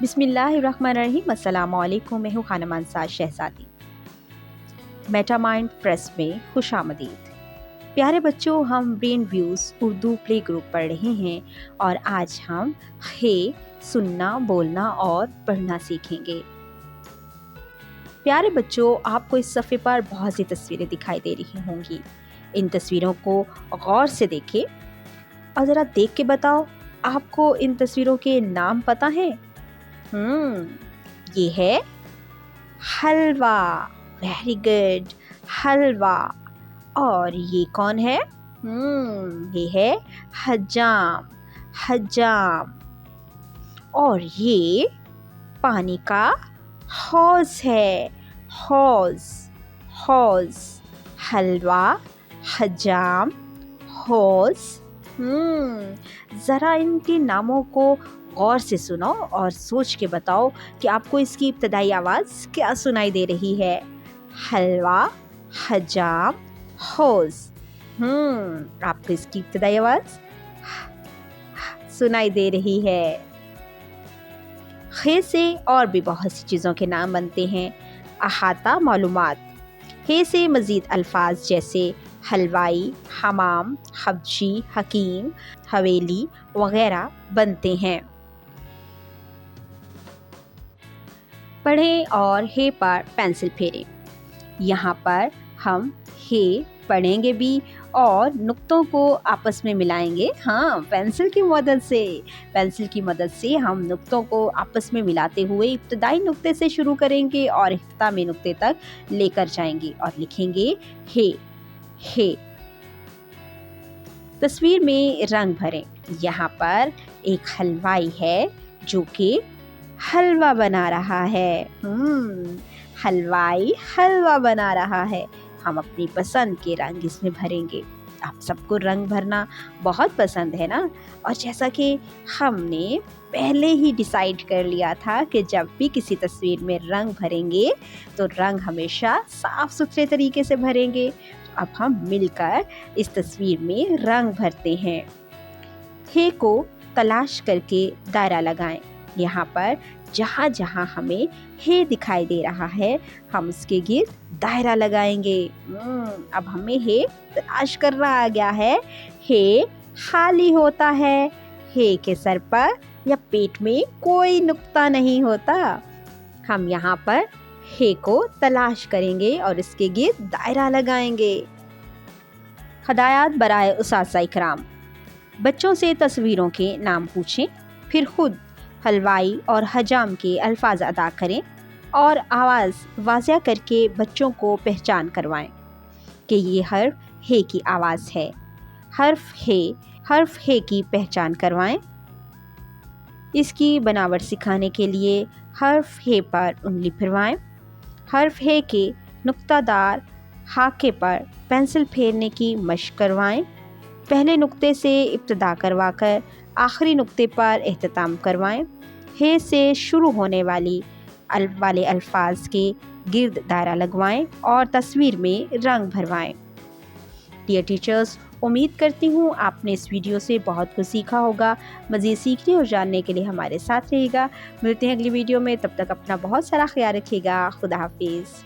بسم اللہ الرحمن الرحیم۔ السلام علیکم، میں ہوں خانم انصار شہزادی۔ میٹا مائنڈ پریس میں خوش آمدید۔ پیارے بچوں، ہم brain waves Urdu play group پڑھ رہے ہیں اور آج ہم سننا، بولنا اور پڑھنا سیکھیں گے۔ پیارے بچوں، آپ کو اس صفحے پر بہت سی تصویریں دکھائی دے رہی ہوں گی۔ ان تصویروں کو غور سے دیکھیں اور ذرا دیکھ کے بتاؤ، آپ کو ان تصویروں کے نام پتہ ہیں؟ یہ ہے حلوہ، ویری گڈ، حلوہ۔ اور یہ کون ہے؟ یہ ہے حجام، حجام۔ اور یہ پانی کا حوض ہے، حوض، حوض۔ حلوہ، حجام، حوض۔ ذرا ان کے ناموں کو غور سے سنو اور سوچ کے بتاؤ کہ آپ کو اس کی ابتدائی آواز کیا سنائی دے رہی ہے؟ حلوہ، حجام، حوض۔ آپ کو اس کی ابتدائی آواز سنائی دے رہی ہے۔ خے سے اور بھی بہت سی چیزوں کے نام بنتے ہیں۔ احاطہ معلومات۔ خے سے مزید الفاظ جیسے حلوائی، حمام، حبشی، حکیم، حویلی وغیرہ بنتے ہیں۔ پڑھیں اور ہے پر پینسل پھیریں۔ یہاں پر ہم ہے پڑھیں گے بھی اور نقطوں کو آپس میں ملائیں گے۔ پینسل کی مدد سے ہم نقطوں کو آپس میں ملاتے ہوئے ابتدائی نقطے سے شروع کریں گے اور اختتامی نقطے تک لے کر جائیں گے اور لکھیں گے ہے۔ تصویر میں رنگ بھریں۔ یہاں پر ایک حلوائی ہے جو کہ حلوہ بنا رہا ہے۔ حلوائی حلوہ بنا رہا ہے۔ ہم اپنی پسند کے رنگ اس میں بھریں گے۔ آپ سب کو رنگ بھرنا بہت پسند ہے نا؟ اور جیسا کہ ہم نے پہلے ہی ڈیسائیڈ کر لیا تھا کہ جب بھی کسی تصویر میں رنگ بھریں گے تو رنگ ہمیشہ صاف ستھرے طریقے سے بھریں گے۔ اب ہم مل کر اس تصویر میں رنگ بھرتے ہیں۔ ہے کو تلاش کر کے دائرہ لگائیں۔ یہاں پر جہاں جہاں ہمیں ہے دکھائی دے رہا ہے ہم اس کے گرد دائرہ لگائیں گے۔ اب ہمیں ہے تلاش کرنا آ گیا ہے۔ ہے خالی ہوتا ہے۔ ہے کے سر پر یا پیٹ میں کوئی نقطہ نہیں ہوتا۔ ہم یہاں پر ہے کو تلاش کریں گے اور اس کے گرد دائرہ لگائیں گے۔ ہدایات برائے اساتذہ اکرام۔ بچوں سے تصویروں کے نام پوچھیں، پھر خود حلوائی اور حجام کے الفاظ ادا کریں اور آواز واضح کر کے بچوں کو پہچان کروائیں کہ یہ حرف ہے کی آواز ہے۔ حرف ہے کی پہچان کروائیں۔ اس کی بناوٹ سکھانے کے لیے حرف ہے پر انگلی پھروائیں۔ حرف ہے کے نقطہ دار خاکے پر پینسل پھیرنے کی مشق کروائیں۔ پہلے نقطے سے ابتدا کروا کر آخری نقطے پر اختتام کروائیں۔ ہے سے شروع ہونے والے الفاظ کے گرد دائرہ لگوائیں اور تصویر میں رنگ بھروائیں۔ ڈیئر ٹیچرز، امید کرتی ہوں آپ نے اس ویڈیو سے بہت کچھ سیکھا ہوگا۔ مزید سیکھنے اور جاننے کے لیے ہمارے ساتھ رہے گا۔ ملتے ہیں اگلی ویڈیو میں، تب تک اپنا بہت سارا خیال رکھیے گا۔ خدا حافظ۔